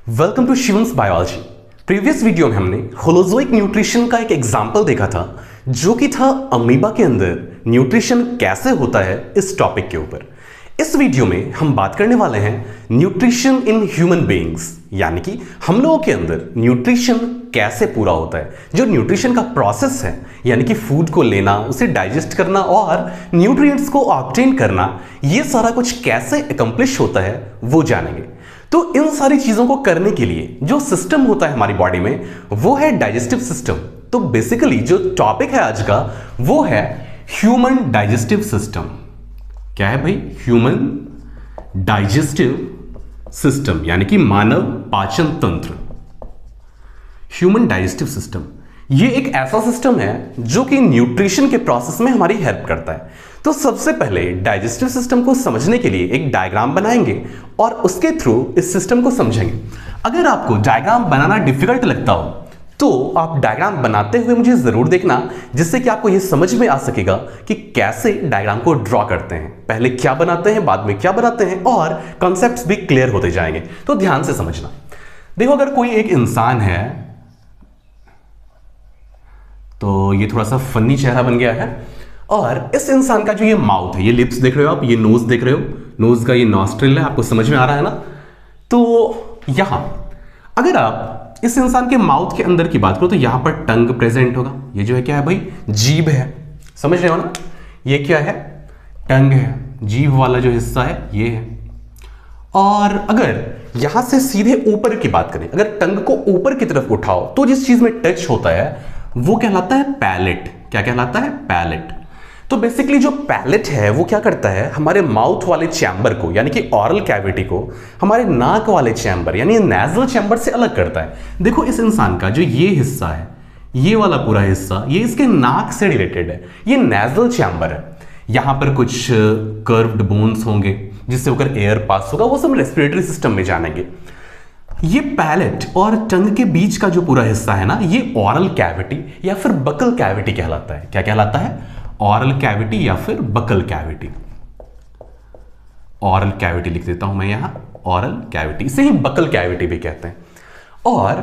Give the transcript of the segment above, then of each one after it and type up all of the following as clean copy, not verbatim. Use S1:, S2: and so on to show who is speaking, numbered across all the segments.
S1: Welcome to Shivam's biology. Previous video में हमने holozoic nutrition का एक एग्जाम्पल देखा था जो कि था अमीबा के अंदर न्यूट्रिशन कैसे होता है इस टॉपिक के ऊपर। इस वीडियो में हम बात करने वाले हैं न्यूट्रिशन इन ह्यूमन बीइंग्स, यानी कि हम लोगों के अंदर न्यूट्रिशन कैसे पूरा होता है। जो न्यूट्रिशन का प्रोसेस है, यानी कि फूड को लेना, उसे डाइजेस्ट करना और न्यूट्रिएंट्स को ऑब्टेन करना, ये सारा कुछ कैसे अकम्प्लिश होता है वो जानेंगे। तो इन सारी चीजों को करने के लिए जो सिस्टम होता है हमारी बॉडी में वो है डाइजेस्टिव सिस्टम। तो बेसिकली जो टॉपिक है आज का वो है ह्यूमन डाइजेस्टिव सिस्टम। क्या है भाई? ह्यूमन डाइजेस्टिव सिस्टम, यानी कि मानव पाचन तंत्र। ह्यूमन डाइजेस्टिव सिस्टम ये एक ऐसा सिस्टम है जो कि न्यूट्रिशन के प्रोसेस में हमारी हेल्प करता है। तो सबसे पहले डाइजेस्टिव सिस्टम को समझने के लिए एक डायग्राम बनाएंगे और उसके थ्रू इस सिस्टम को समझेंगे। अगर आपको डायग्राम बनाना डिफिकल्ट लगता हो तो आप डायग्राम बनाते हुए मुझे जरूर देखना, जिससे कि आपको यह समझ में आ सकेगा कि कैसे डायग्राम को ड्रॉ करते हैं। पहले क्या बनाते हैं, बाद में क्या बनाते हैं, और कॉन्सेप्ट्स भी क्लियर होते जाएंगे। तो ध्यान से समझना। देखो, अगर कोई एक इंसान है तो ये थोड़ा सा फनी चेहरा बन गया है, और इस इंसान का जो ये माउथ है, ये लिप्स देख रहे हो आप, ये नोज देख रहे हो, नोज का ये नॉस्ट्रिल है, आपको समझ में आ रहा है ना। तो यहां अगर आप इस इंसान के माउथ के अंदर की बात करो तो यहां पर टंग प्रेजेंट होगा। ये जो है क्या है भाई? जीभ है। समझ रहे हो ना? ये क्या है? टंग है। जीभ वाला जो हिस्सा है ये है। और अगर यहां से सीधे ऊपर की बात करें, अगर टंग को ऊपर की तरफ उठाओ तो जिस चीज में टच होता है वो कहलाता है पैलेट। क्या कहलाता है? पैलेट। तो बेसिकली जो पैलेट है वो क्या करता है, हमारे माउथ वाले चैम्बर को, यानी कि ऑरल कैविटी को, हमारे नाक वाले चैम्बर यानी नेजल चैम्बर से अलग करता है। देखो, इस इंसान का जो ये हिस्सा है, ये वाला पूरा हिस्सा, ये इसके नाक से रिलेटेड है। ये नेजल चैम्बर है। यहां पर कुछ कर्व्ड बोन्स होंगे जिससे होकर एयर पास होगा, वो सब रेस्पिरेटरी सिस्टम में जानेंगे। ये पैलेट और टंग के बीच का जो पूरा हिस्सा है ना, ये ऑरल कैविटी या फिर बकल कैविटी कहलाता है। क्या कहलाता है? ऑरल कैविटी या फिर बकल कैविटी। ऑरल कैविटी लिख देता हूं मैं यहां, ऑरल कैविटी, इसे ही बकल कैविटी भी कहते हैं। और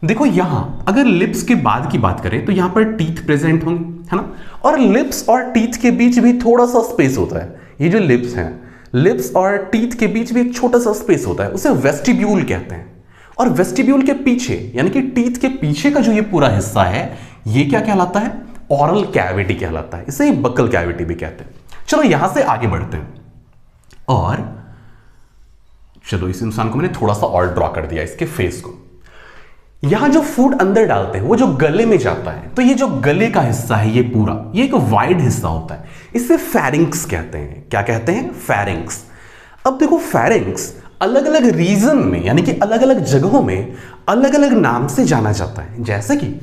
S1: देखो, यहां अगर लिप्स के बाद की बात करें तो यहां पर टीथ प्रेजेंट होंगे, है ना। और लिप्स और टीथ के बीच भी थोड़ा सा स्पेस होता है। ये जो लिप्स हैं, लिप्स और टीथ के बीच भी एक छोटा सा स्पेस होता है, उसे वेस्टिब्यूल कहते हैं। और वेस्टिब्यूल के पीछे, यानी कि टीथ के पीछे का जो ये पूरा हिस्सा है, ये क्या कहलाता है? ऑरल कैविटी कहलाता है। इसे ही बकल कैविटी भी कहते हैं। चलो यहां से आगे बढ़ते हैं, और चलो इस इंसान को मैंने थोड़ा सा और ड्रॉ कर दिया, इसके फेस को। यहां जो फूड अंदर डालते हैं वो जो गले में जाता है, तो ये जो गले का हिस्सा है, ये पूरा, ये एक वाइड हिस्सा होता है। इसे फेरिंक्स कहते हैं। क्या कहते हैं? फेरिंक्स। अब देखो, फेरिंक्स अलग अलग रीजन में, यानी कि अलग अलग जगहों में अलग अलग नाम से जाना जाता है। जैसे कि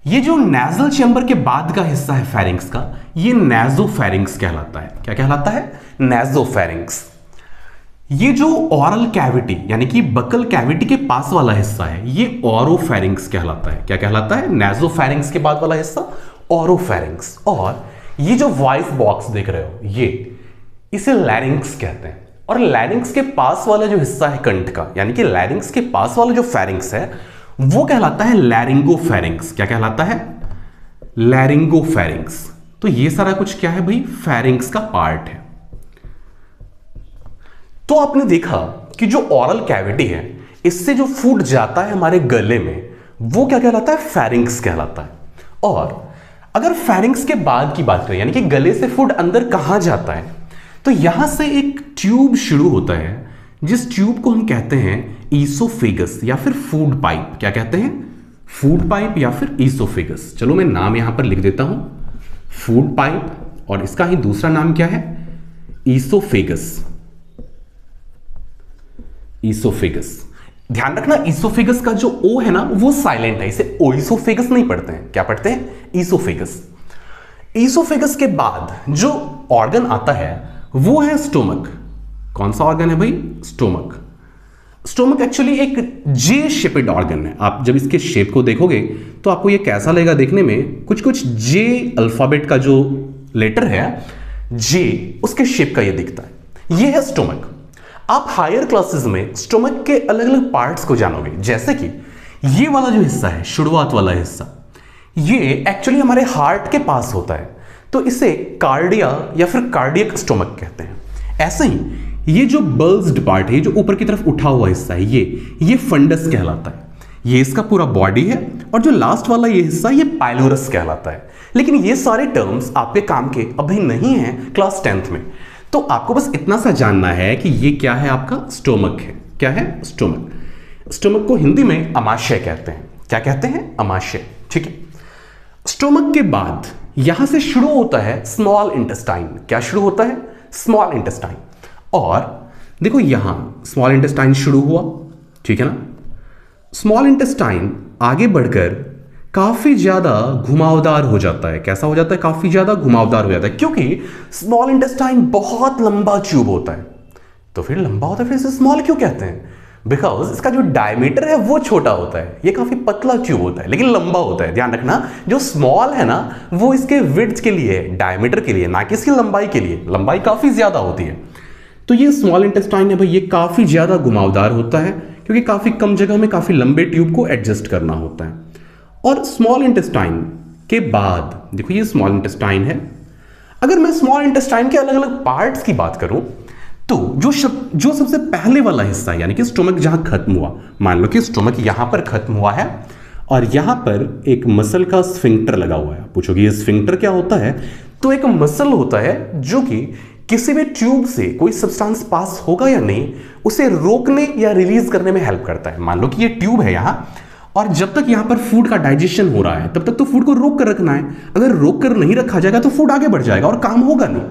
S1: ये जो नेजल चैम्बर के बाद का हिस्सा है फेरिंक्स का, ये नेजोफेरिंक्स कहलाता है। क्या कहलाता है? नेजोफेरिंक्स। ये जो ऑरल कैविटी यानी कि बकल कैविटी के पास वाला हिस्सा है, ये ओरोफेरिंक्स कहलाता है। क्या कहलाता है? नेजोफेरिंक्स के बाद वाला हिस्सा ओरोफेरिंक्स। और ये जो वॉइस बॉक्स देख रहे हो, ये इसे लैरिंक्स कहते हैं। और लैरिंक्स के पास वाला जो हिस्सा है कंठ का, यानी कि लैरिंक्स के पास वाला जो फेरिंक्स है वो कहलाता है लैरिंगोफेरिंक्स। क्या कहलाता है? लैरिंगोफेरिंक्स। तो ये सारा कुछ क्या है भाई? फेरिंक्स का पार्ट है। तो आपने देखा कि जो ऑरल कैविटी है, इससे जो फूड जाता है हमारे गले में, वो क्या कहलाता है? फेरिंक्स कहलाता है। और अगर फेरिंक्स के बाद की बात करें, यानी कि गले से फूड अंदर कहां जाता है, तो यहां से एक ट्यूब शुरू होता है, जिस ट्यूब को हम कहते हैं ईसोफेगस या फिर फूड पाइप। क्या कहते हैं? फूड पाइप या फिर ईसोफेगस। चलो मैं नाम यहां पर लिख देता हूं, फूड पाइप, और इसका ही दूसरा नाम क्या है? ईसोफेगस। ईसोफेगस। ध्यान रखना, ईसोफेगस का जो ओ है ना वो साइलेंट है, इसे ओइसोफेगस नहीं पढ़ते हैं। क्या पढ़ते हैं? ईसोफेगस। ईसोफेगस के बाद जो ऑर्गन आता है वो है स्टोमक। कौन सा ऑर्गन है भाई? स्टोमक। स्टोमक एक्चुअली एक जे शेपेड ऑर्गन है। आप जब इसके शेप को देखोगे तो आपको ये कैसा लगेगा देखने में? कुछ कुछ जे अल्फाबेट का जो लेटर है, जे, उसके शेप का ये दिखता है। ये है स्टोमक। आप हायर क्लासेस में स्टोमक के अलग अलग पार्ट्स को जानोगे, जैसे कि ये वाला जो हिस्सा है, शुरुआत वाला हिस्सा, ये एक्चुअली हमारे हार्ट के पास होता है, तो इसे कार्डिया या फिर कार्डियक स्टोमक कहते हैं। ऐसे ही ये जो बल्ज्ड पार्ट है, जो ऊपर की तरफ उठा हुआ हिस्सा है, ये फंडस कहलाता है, ये इसका पूरा बॉडी है। और जो लास्ट वाला ये हिस्सा, ये पाइलोरस कहलाता है। लेकिन ये सारे टर्म्स आपके काम के अभी नहीं हैं क्लास 10th में, तो आपको बस इतना सा जानना है कि ये क्या है, आपका स्टोमक है। क्या है? स्टोमक। स्टोमक को हिंदी में अमाशय कहते हैं। क्या कहते हैं? अमाशय। ठीक है। स्टोमक के बाद यहां से शुरू होता है स्मॉल इंटेस्टाइन। क्या शुरू होता है? Small intestine. और देखो यहां स्मॉल इंटेस्टाइन शुरू हुआ, ठीक है ना। स्मॉल इंटेस्टाइन आगे बढ़कर काफी ज्यादा घुमावदार हो जाता है। कैसा हो जाता है? काफी ज्यादा घुमावदार हो जाता है, क्योंकि स्मॉल इंटेस्टाइन बहुत लंबा ट्यूब होता है। तो फिर लंबा होता है, फिर इसे स्मॉल क्यों कहते हैं? बिकॉज इसका जो डायमीटर है वो छोटा होता है, ये काफी पतला ट्यूब होता है लेकिन लंबा होता है। ध्यान रखना, जो स्मॉल है ना वो इसके विड्थ के लिए है, डायमीटर के लिए, ना कि इसकी लंबाई के लिए। लंबाई काफी ज्यादा होती है। तो ये स्मॉल इंटेस्टाइन है भाई, ये काफी ज्यादा घुमावदार होता है, क्योंकि काफी कम जगह में काफी लंबे ट्यूब को एडजस्ट करना होता है। और स्मॉल इंटेस्टाइन के बाद देखो ये स्मॉल इंटेस्टाइन है। अगर मैं स्मॉल इंटेस्टाइन के अलग अलग पार्ट्स की बात करूं, तो जो सबसे पहले वाला हिस्सा है, यानी कि स्टोमक जहां खत्म हुआ, मान लो कि स्टोमक यहां पर खत्म हुआ है और यहां पर एक मसल का स्फिंक्टर लगा हुआ है। पूछोगे ये स्फिंक्टर क्या होता है? तो एक मसल होता है जो कि किसी भी ट्यूब से कोई सब्सटेंस पास होगा या नहीं, उसे रोकने या रिलीज करने में हेल्प करता है। मान लो कि ये ट्यूब है यहां, और जब तक यहां पर फूड का डाइजेशन हो रहा है तब तक तो फूड को रोक कर रखना है। अगर रोक कर नहीं रखा जाएगा तो फूड आगे बढ़ जाएगा और काम होगा नहीं।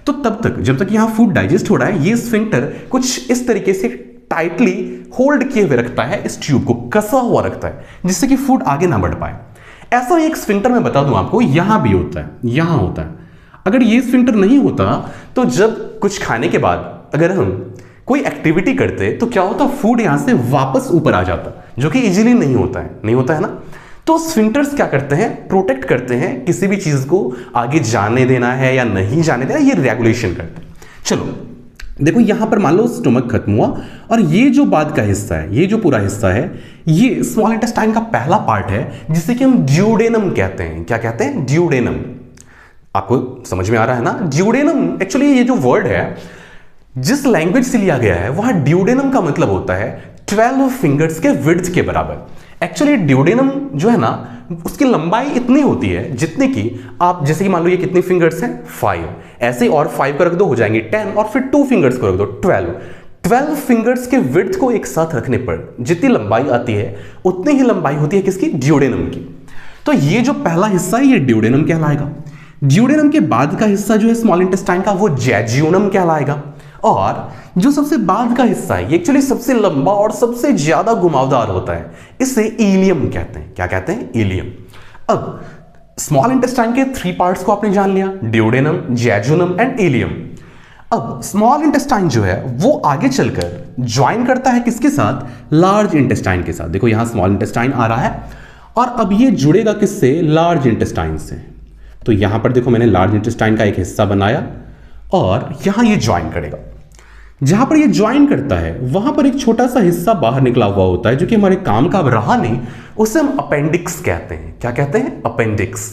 S1: तो तब तक जब तक यहां फूड डाइजेस्ट हो रहा है, ये स्फिंक्टर कुछ इस तरीके से टाइटली होल्ड किए हुए रखता है, इस ट्यूब को कसा हुआ रखता है, जिससे कि फूड आगे ना बढ़ पाए। ऐसा एक स्फिंक्टर मैं बता दूं आपको, यहां भी होता है, यहां होता है। अगर ये स्फिंक्टर नहीं होता तो जब कुछ खाने के बाद अगर हम कोई एक्टिविटी करते तो क्या होता? फूड यहां से वापस ऊपर आ जाता, जो कि इजीली नहीं होता है ना। तो स्फिंक्टर्स क्या करते हैं? प्रोटेक्ट करते हैं, किसी भी चीज को आगे जाने देना है या नहीं जाने देना, ये रेगुलेशन करते हैं। चलो देखो यहां पर मान लो स्टोमक खत्म हुआ और ये जो बाद का हिस्सा है, ये जो पूरा हिस्सा है, ये स्मॉल इंटेस्टाइन का पहला पार्ट है, जिसे कि हम ड्यूडेनम कहते हैं। क्या कहते हैं? ड्यूडेनम। आपको समझ में आ रहा है ना? ड्यूडेनम एक्चुअली ये जो वर्ड है जिस लैंग्वेज से लिया गया है, वहां ड्यूडेनम का मतलब होता है 12 फिंगर्स के विड्थ के बराबर। एक्चुअली ड्यूडेनम जो है ना, उसकी लंबाई इतनी होती है जितनी कि आप, जैसे कि मान लो ये कितनी फिंगर्स हैं? 5। ऐसे और 5 का रख दो, हो जाएंगे 10, और फिर 2 फिंगर्स को रख दो, 12 फिंगर्स के विड्थ को एक साथ रखने पर जितनी लंबाई आती है उतनी ही लंबाई होती है किसकी? ड्यूडेनम की। तो ये जो पहला हिस्सा है ये ड्यूडेनम कहलाएगा। ड्यूडेनम के बाद का हिस्सा जो है स्मॉल इंटेस्टाइन का, वो जेजुनम कहलाएगा। और जो सबसे बाद का हिस्सा है ये एक्चुअली सबसे लंबा और सबसे ज्यादा घुमावदार होता है, इसे इलियम कहते हैं। क्या कहते हैं? इलियम। अब स्मॉल इंटेस्टाइन के 3 पार्ट्स को आपने जान लिया, ड्यूडेनम, जेजुनम एंड इलियम। अब स्मॉल इंटेस्टाइन जो है वो आगे चलकर ज्वाइन करता है किसके साथ? लार्ज इंटेस्टाइन के साथ। देखो यहां स्मॉल इंटेस्टाइन आ रहा है और अब ये जुड़ेगा किससे? लार्ज इंटेस्टाइन से। तो यहां पर देखो मैंने लार्ज इंटेस्टाइन का एक हिस्सा बनाया और यहां ये ज्वाइन करेगा। जहां पर ये ज्वाइन करता है वहां पर एक छोटा सा हिस्सा बाहर निकला हुआ होता है, जो कि हमारे काम का अब रहा नहीं, उसे हम अपेंडिक्स कहते हैं। क्या कहते हैं? अपेंडिक्स।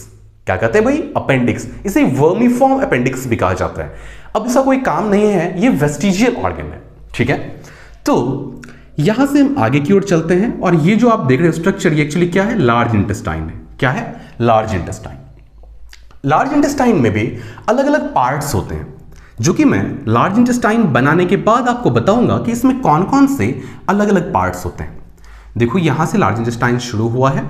S1: क्या कहते हैं भाई? अपेंडिक्स। इसे वर्मीफॉर्म अपेंडिक्स भी कहा जाता है। अब इसका कोई काम नहीं है, ये वेस्टिजियल ऑर्गन है। ठीक है, तो यहां से हम आगे की ओर चलते हैं और ये जो आप देख रहे हो स्ट्रक्चर, ये एक्चुअली क्या है? लार्ज इंटेस्टाइन है। क्या है? Large intestine. लार्ज इंटेस्टाइन में भी अलग अलग पार्ट्स होते हैं, जो कि मैं लार्ज इंटेस्टाइन बनाने के बाद आपको बताऊंगा कि इसमें कौन कौन से अलग अलग पार्ट्स होते हैं। देखो यहां से लार्ज इंटेस्टाइन शुरू हुआ है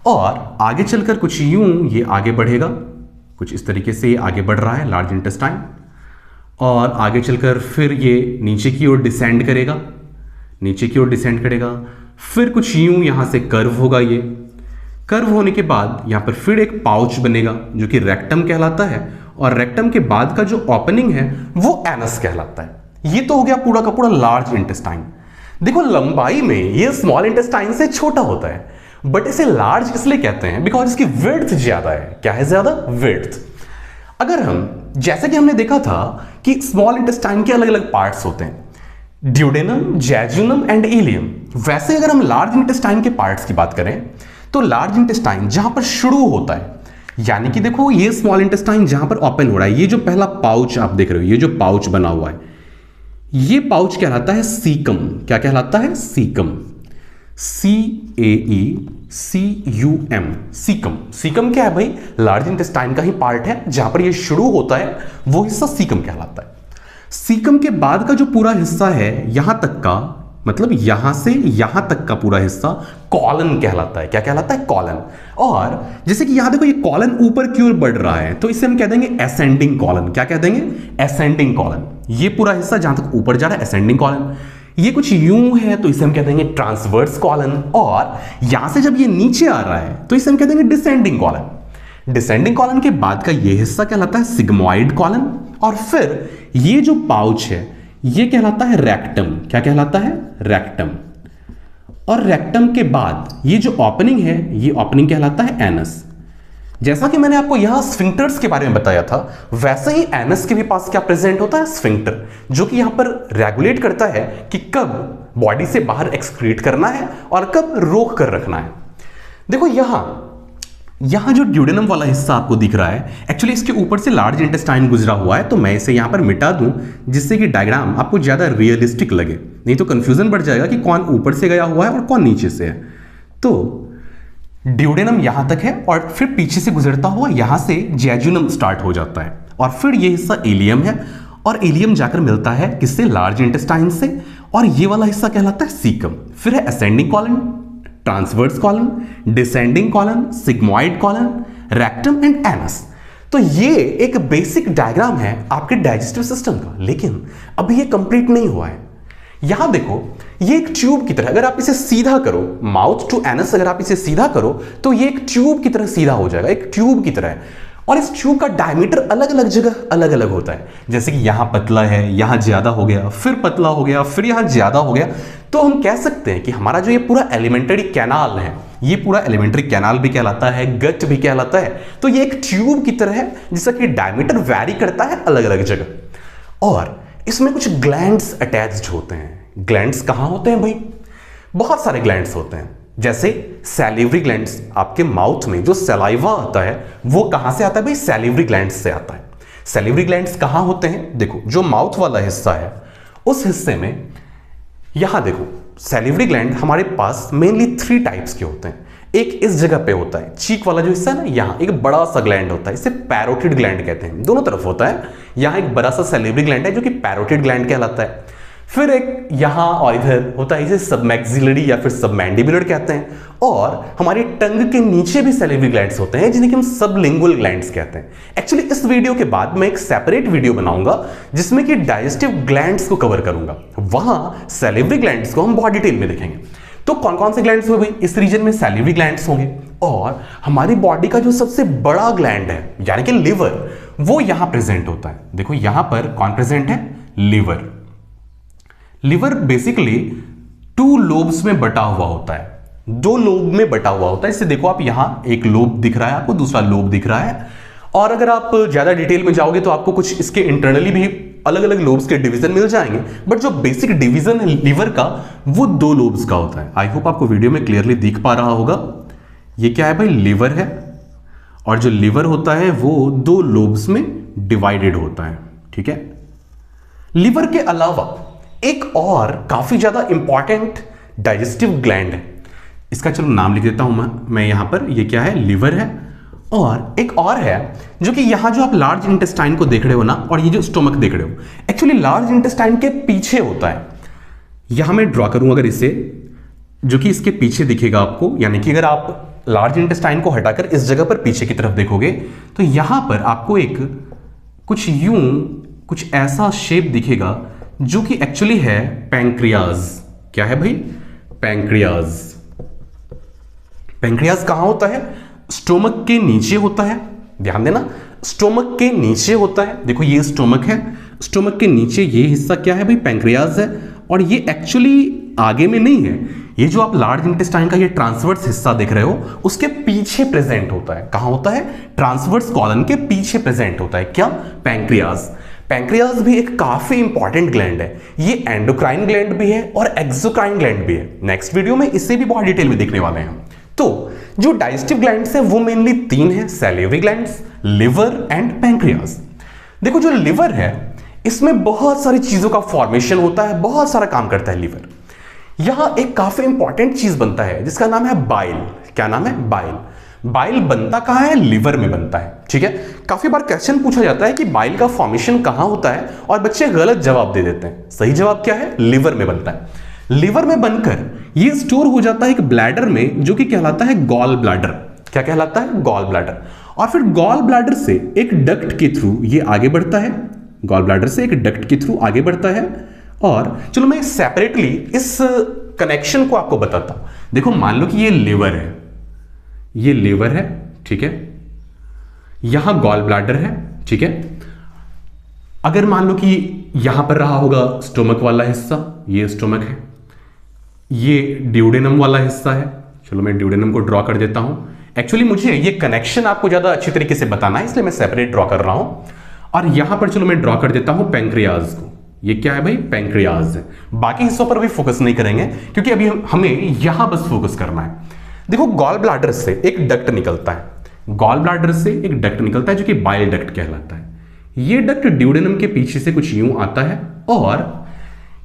S1: और आगे चलकर कुछ यूं ये आगे बढ़ेगा, कुछ इस तरीके से ये आगे बढ़ रहा है लार्ज इंटेस्टाइन, और आगे चलकर फिर ये नीचे की ओर डिसेंड करेगा, नीचे की ओर डिसेंड करेगा, फिर कुछ यूं यहां से कर्व होगा। ये कर्व होने के बाद यहां पर फिर एक पाउच बनेगा जो कि रेक्टम कहलाता है, और रेक्टम के बाद का जो ओपनिंग है वो एनस कहलाता है। ये तो हो गया पूरा का पूरा लार्ज इंटेस्टाइन। देखो लंबाई में ये स्मॉल इंटेस्टाइन से छोटा होता है, बट इसे लार्ज इसलिए कहते हैं बिकॉज इसकी विड्थ ज्यादा है। क्या है ज्यादा? विड्थ। अगर हम, जैसे कि हमने देखा था कि स्मॉल इंटेस्टाइन के अलग अलग पार्ट्स होते हैं, ड्यूडेनम, जैजुनम एंड इलियम। वैसे अगर हम लार्ज इंटेस्टाइन के पार्ट्स की बात करें तो लार्ज इंटेस्टाइन जहां पर शुरू होता है, यानी कि देखो ये स्मॉल इंटेस्टाइन जहां पर ओपन हो रहा है, ये जो पहला पाउच आप देख रहे हो, ये जो पाउच बना हुआ है, ये पाउच कहलाता है सीकम। क्या कहलाता है? सीकम। CAECUM, caecum. सीकम क्या है भाई? लार्ज इंटेस्टाइन का ही पार्ट है, जहां पर ये शुरू होता है वो हिस्सा सीकम कहलाता है। सीकम के बाद का जो पूरा हिस्सा है यहां तक का, मतलब यहां से यहां तक का पूरा हिस्सा कॉलन कहलाता है। क्या कहलाता है? कॉलन। और जैसे कि यहां देखो ये कॉलन ऊपर की ओर बढ़ रहा है, तो इसे हम कह देंगे असेंडिंग कॉलन। क्या कह देंगे? Ascending colon. ये पूरा हिस्सा जहां तक ऊपर जा रहा है असेंडिंग कॉलन। ये कुछ यूं है तो इसे हम कह देंगे ट्रांसवर्स कॉलन। और यहां से जब ये नीचे आ रहा है तो इसे हम कह देंगे डिसेंडिंग कॉलन। डिसेंडिंग कॉलन के बाद का ये हिस्सा कहलाता है सिग्मोइड कॉलन। और फिर ये जो पाउच है ये कहलाता है रेक्टम। क्या कहलाता है? रेक्टम। और रेक्टम के बाद ये जो ओपनिंग है ये ओपनिंग कहलाता है एनस। जैसा कि मैंने आपको यहां स्फिंक्टर्स के बारे में बताया था, वैसे ही एनस के भी पास क्या प्रेजेंट होता है? स्फिंक्टर, जो कि यहां पर रेगुलेट करता है कि कब बॉडी से बाहर एक्सक्रीट करना है और कब रोक कर रखना है। देखो यहां जो ड्यूडेनम वाला हिस्सा आपको दिख रहा है, एक्चुअली इसके ऊपर से लार्ज इंटेस्टाइन गुजरा हुआ है, तो मैं इसे यहां पर मिटा दूं जिससे कि डायग्राम आपको ज्यादा रियलिस्टिक लगे, नहीं तो कंफ्यूजन बढ़ जाएगा कि कौन ऊपर से गया हुआ है और कौन नीचे से है। तो ड्यूडेनम यहां तक है और फिर पीछे से गुजरता हुआ यहां से जैजुनम स्टार्ट हो जाता है और फिर ये हिस्सा इलियम है और इलियम जाकर मिलता है किससे? लार्ज इंटेस्टाइन से। और ये वाला हिस्सा कहलाता है सीकम। फिर है ascending colon, transverse colon, descending colon, sigmoid colon, rectum and anus. तो ये एक बेसिक डायग्राम है आपके डाइजेस्टिव सिस्टम का, लेकिन अभी ये कंप्लीट नहीं हुआ है। यहां देखो ये एक ट्यूब की तरह, अगर आप इसे सीधा करो, माउथ टू एनस अगर आप इसे सीधा करो तो ये एक ट्यूब की तरह सीधा हो जाएगा, एक ट्यूब की तरह। और इस ट्यूब का डायमीटर अलग अलग जगह अलग अलग होता है। जैसे कि यहां पतला है, यहां ज्यादा हो गया, फिर पतला हो गया, फिर यहां ज्यादा हो गया। तो हम कह सकते हैं कि हमारा जो ये पूरा एलिमेंट्री कैनाल है, ये पूरा एलिमेंट्री कैनाल भी कहलाता है, गट भी कहलाता है। तो ये एक ट्यूब की तरह है जिसका कि डायमीटर वैरी करता है अलग अलग जगह। और इसमें कुछ ग्लैंड्स अटैच्ड होते हैं। ग्लैंड्स कहां होते हैं भाई? बहुत सारे ग्लैंड्स होते हैं। जैसे सैलिवरी ग्लैंड्स, आपके माउथ में जो सलाइवा आता है वो कहां से आता है भाई? सैलिवरी ग्लैंड्स से आता है। सैलिवरी ग्लैंड्स कहां होते हैं? देखो जो माउथ वाला हिस्सा है उस हिस्से में, यहां देखो सैलिवरी ग्लैंड हमारे पास मेनली 3 टाइप्स के होते हैं। एक इस जगह पे होता है, चीक वाला जो हिस्सा है ना, यहां एक बड़ा सा ग्लैंड होता है, इसे पैरोटिड ग्लैंड कहते हैं। दोनों तरफ होता है। यहां एक बड़ा सा सैलिवरी ग्लैंड है जो कि पैरोटिड ग्लैंड कहलाता है। फिर एक यहां और इधर होता है, इसे सबमैक्सिलरी या फिर सबमैंडिबुलर कहते हैं। और हमारी टंग के नीचे भी सैलिवरी ग्लैंड्स होते हैं जिन्हें कि हम सबलिंगुअल ग्लैंड्स कहते हैं। एक्चुअली इस वीडियो के बाद मैं एक सेपरेट वीडियो बनाऊंगा जिसमें कि डाइजेस्टिव ग्लैंड्स को कवर करूंगा। वहां सैलिवरी ग्लैंड्स को हम बहुत डिटेल में देखेंगे। तो कौन कौन से ग्लैंड्स हुए भाई? इस रीजन में सैलिवरी ग्लैंड्स होंगे। और हमारी बॉडी का जो सबसे बड़ा ग्लैंड है यानी कि लिवर, वो यहां प्रेजेंट होता है। देखो यहां पर कौन प्रेजेंट है? लिवर। लिवर बेसिकली 2 लोब्स में बटा हुआ होता है, 2 लोब में बटा हुआ होता है। इसे देखो आप, यहां एक लोब दिख रहा है आपको, दूसरा लोब दिख रहा है। और अगर आप ज्यादा डिटेल में जाओगे तो आपको कुछ इसके इंटरनली भी अलग अलग लोब्स के डिवीजन मिल जाएंगे, बट जो बेसिक डिवीजन है लिवर का वो 2 लोब्स का होता है। आई होप आपको वीडियो में क्लियरली दिख पा रहा होगा। ये क्या है भाई? लिवर है। और जो लिवर होता है वो 2 लोब्स में डिवाइडेड होता है। ठीक है। लिवर के अलावा एक और काफी ज्यादा इंपॉर्टेंट डाइजेस्टिव ग्लैंड है, इसका चलो नाम लिख देता हूं मैं यहां पर। ये क्या है? लिवर है। और एक और है जो कि यहां जो आप लार्ज इंटेस्टाइन को देख रहे हो ना, और ये जो स्टोमक देख रहे हो, एक्चुअली लार्ज इंटेस्टाइन के पीछे होता है। यहां मैं ड्रॉ करूं अगर इसे, जो कि इसके पीछे दिखेगा आपको, यानी कि अगर आप लार्ज इंटेस्टाइन को हटाकर इस जगह पर पीछे की तरफ देखोगे तो यहां पर आपको एक कुछ ऐसा शेप दिखेगा जो कि एक्चुअली है पैंक्रियाज। क्या है भाई? पैंक्रियाज। पैंक्रियाज कहां होता है? स्टोमक के नीचे होता है। ध्यान देना, स्टोमक के नीचे होता है। देखो ये स्टोमक है, स्टोमक के नीचे ये हिस्सा क्या है भाई? पैंक्रियाज है। और ये एक्चुअली आगे में नहीं है, ये जो आप लार्ज इंटेस्टाइन का ये ट्रांसवर्स हिस्सा देख रहे हो उसके पीछे प्रेजेंट होता है। कहां होता है? ट्रांसवर्स कॉलन के पीछे प्रेजेंट होता है। क्या? पैंक्रियाज। पैंक्रियाज भी एक काफी इंपॉर्टेंट ग्लैंड है, ये एंडोक्राइन ग्लैंड भी है और एक्सोक्राइन ग्लैंड भी है। नेक्स्ट वीडियो में इससे भी बहुत डिटेल में देखने वाले हैं। तो जो डाइजेस्टिव ग्लैंड्स हैं वो मेनली तीन हैं, salivary glands, liver and pancreas. देखो जो लिवर है इसमें बहुत सारी चीजों का फॉर्मेशन होता है, बहुत सारा काम करता है लिवर। यहां एक काफी इंपॉर्टेंट चीज बनता है जिसका नाम है बाइल। क्या नाम है? बाइल। बाइल बनता कहां है? लिवर में बनता है। ठीक है, काफी बार क्वेश्चन पूछा जाता है कि बाइल का फॉर्मेशन कहां होता है और बच्चे गलत जवाब दे देते हैं। सही जवाब क्या है? लिवर में बनता है। लिवर में बनकर ये स्टोर हो जाता है एक ब्लैडर में जो कि कहलाता है गॉल ब्लैडर। क्या कहलाता है? Gall bladder. और फिर गॉल ब्लैडर से एक डक्ट के थ्रू ये आगे बढ़ता है, गॉल ब्लैडर से एक डक्ट के थ्रू आगे बढ़ता है। और चलो मैं सेपरेटली इस कनेक्शन को आपको बताता हूं। देखो मान लो कि ये लिवर है, ये लिवर है, ठीक है, यहां गॉल ब्लैडर है, ठीक है। अगर मान लो कि यहां पर रहा होगा स्टोमक वाला हिस्सा, ये स्टोमक है, ये ड्यूडेनम वाला हिस्सा है। चलो मैं ड्यूडेनम को ड्रॉ कर देता हूं। एक्चुअली मुझे ये कनेक्शन आपको ज्यादा अच्छी तरीके से बताना है इसलिए मैं सेपरेट ड्रॉ कर रहा हूं। और यहां पर चलो मैं ड्रॉ कर देता हूं पैंक्रियाज को। ये क्या है भाई? पैंक्रियाज है। बाकी हिस्सों पर भी फोकस नहीं करेंगे क्योंकि अभी हमें यहां बस फोकस करना है। देखो गॉल ब्लैडर से एक डक्ट निकलता है, गॉल ब्लैडर से एक डक्ट निकलता है जो कि बाइल डक्ट कहलाता है। ये डक्ट ड्यूडेनम के पीछे से कुछ यूं आता है और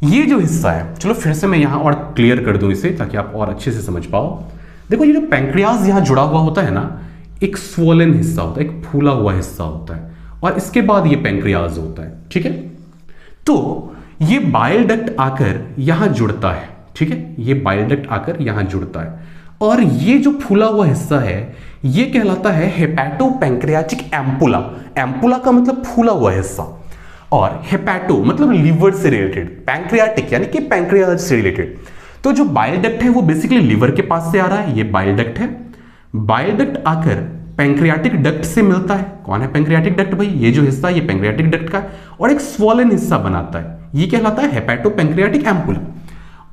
S1: ये जो हिस्सा है, चलो फिर से मैं यहां और क्लियर कर दूं इसे ताकि आप और अच्छे से समझ पाओ। देखो ये जो पैंक्रियाज यहां जुड़ा हुआ होता है ना, एक स्वोलन हिस्सा होता है, एक फूला हुआ हिस्सा होता है और इसके बाद ये पैंक्रियाज होता है। ठीक है, तो ये बाइल डक्ट आकर यहां जुड़ता है। ठीक है, ये बाइल डक्ट आकर यहां जुड़ता है और ये जो फूला हुआ हिस्सा है ये कहलाता है हेपेटोपैंक्रियाटिक एम्पुला। एम्पुला का मतलब फूला हुआ हिस्सा और हेपेटो मतलब लिवर से रिलेटेड, पैंक्रियाटिक यानी कि पैंक्रियाज से रिलेटेड। तो जो बाइल डक्ट है वो बेसिकली लिवर के पास से आ रहा है, ये बाइल डक्ट है। बाइल डक्ट आकर पैंक्रियाटिक डक्ट से मिलता है। कौन है पैंक्रियाटिक डक्ट भाई? ये जो हिस्सा ये पैंक्रियाटिक डक्ट का है और एक स्वोलन हिस्सा बनाता है, ये कहलाता है हेपेटोपैंक्रियाटिक एम्पुला।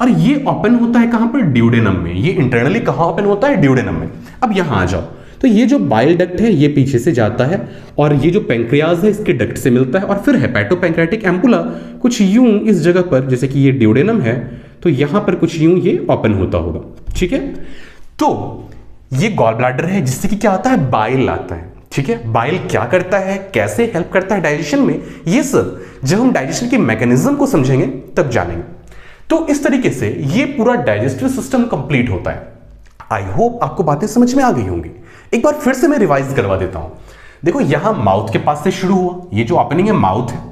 S1: और ये ओपन होता है कहां पर? ड्यूडेनम में। ये इंटरनली कहां ओपन होता है? ड्यूडेनम में। अब यहां आ जाओ, तो ये जो बाइल डक्ट है ये पीछे से जाता है और ये जो पैंक्रियाज है इसके डक्ट से मिलता है और फिर हेपेटोपैंक्रियाटिक एम्पुला कुछ यूं इस जगह पर, जैसे कि ये ड्यूडेनम है तो यहां पर कुछ यूं ये ओपन होता होगा। ठीक है, तो ये गॉल ब्लैडर है जिससे कि क्या आता है? बाइल आता है। ठीक है, बाइल क्या करता है, कैसे हेल्प करता है डाइजेशन में, ये सब जब हम डाइजेशन के मैकेनिज्म को समझेंगे तब जानेंगे। तो इस तरीके से ये पूरा डाइजेस्टिव सिस्टम कंप्लीट होता है। आई होप आपको बातें समझ में आ गई होंगी। एक बार फिर से मैं रिवाइज करवा देता हूं। देखो यहां माउथ के पास से शुरू हुआ, ये जो ओपनिंग है माउथ है।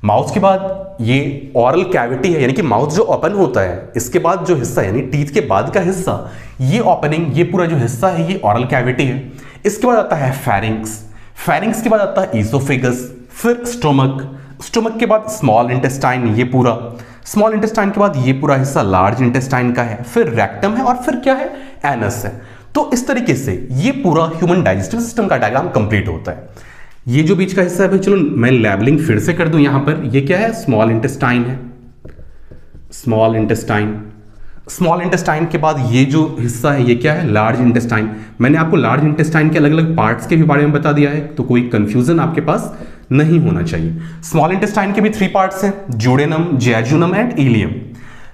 S1: माउथ के बाद ये ऑरल कैविटी है, यानी कि माउथ जो ओपन होता है, इसके बाद जो हिस्सा यानी टीथ के बाद का हिस्सा, ये ओपनिंग, ये पूरा जो हिस्सा है ये ऑरल कैविटी है। इसके बाद आता है फेरिंक्स, फेरिंक्स के बाद आता है ईसोफेगस, फिर स्टोमक, स्टोमक के बाद स्मॉल इंटेस्टाइन, ये पूरा स्मॉल इंटेस्टाइन के बाद ये पूरा हिस्सा लार्ज इंटेस्टाइन का है, फिर रेक्टम है और फिर क्या है? एनस है। तो इस तरीके से ये पूरा ह्यूमन डाइजेस्टिव सिस्टम का डायग्राम कंप्लीट होता है। ये जो बीच का हिस्सा है भाई, चलो मैं लेबलिंग फिर से कर दूं। यहां पर ये क्या है? स्मॉल इंटेस्टाइन है, स्मॉल इंटेस्टाइन। स्मॉल इंटेस्टाइन के बाद ये जो हिस्सा है ये क्या है? Large intestine. मैंने आपको लार्ज इंटेस्टाइन के अलग अलग पार्ट्स के भी बारे में बता दिया है, तो कोई कंफ्यूजन आपके पास नहीं होना चाहिए। स्मॉल इंटेस्टाइन के भी 3 पार्ट्स हैं, duodenum, jejunum and ileum.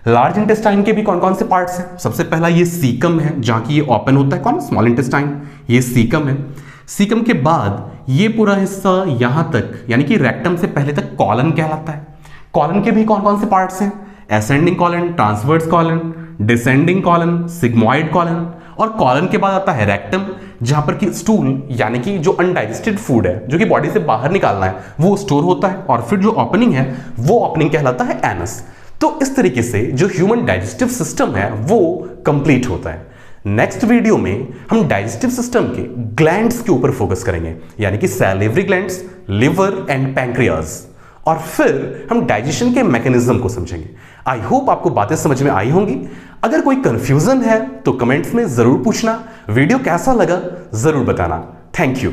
S1: Large intestine के भी कौन कौन से पार्ट्स हैं? सबसे पहला ये सीकम है जहां की ये ओपन होता है। कौन? स्मॉल इंटेस्टाइन, ये सीकम है। सीकम के बाद ये पूरा हिस्सा यहां तक यानी कि रेक्टम से पहले तक कॉलन कहलाता है। कॉलन के भी कौन कौन से पार्ट्स हैं? Ascending colon, transverse colon, descending colon, sigmoid colon. और कॉलन के बाद आता है रेक्टम जहां पर कि स्टूल यानी कि जो अनडाइजेस्टेड फूड है जो कि बॉडी से बाहर निकालना है वो स्टोर होता है। और फिर जो ओपनिंग है वो ओपनिंग कहलाता है एनस। तो इस तरीके से जो ह्यूमन डाइजेस्टिव सिस्टम है वो कंप्लीट होता है। नेक्स्ट वीडियो में हम डाइजेस्टिव सिस्टम के ग्लैंड्स के ऊपर फोकस करेंगे, यानी कि salivary glands, liver and pancreas, और फिर हम डाइजेशन के मैकेनिज्म को समझेंगे। आई होप आपको बातें समझ में आई होंगी। अगर कोई कंफ्यूजन है तो कमेंट्स में जरूर पूछना। वीडियो कैसा लगा जरूर बताना। Thank you.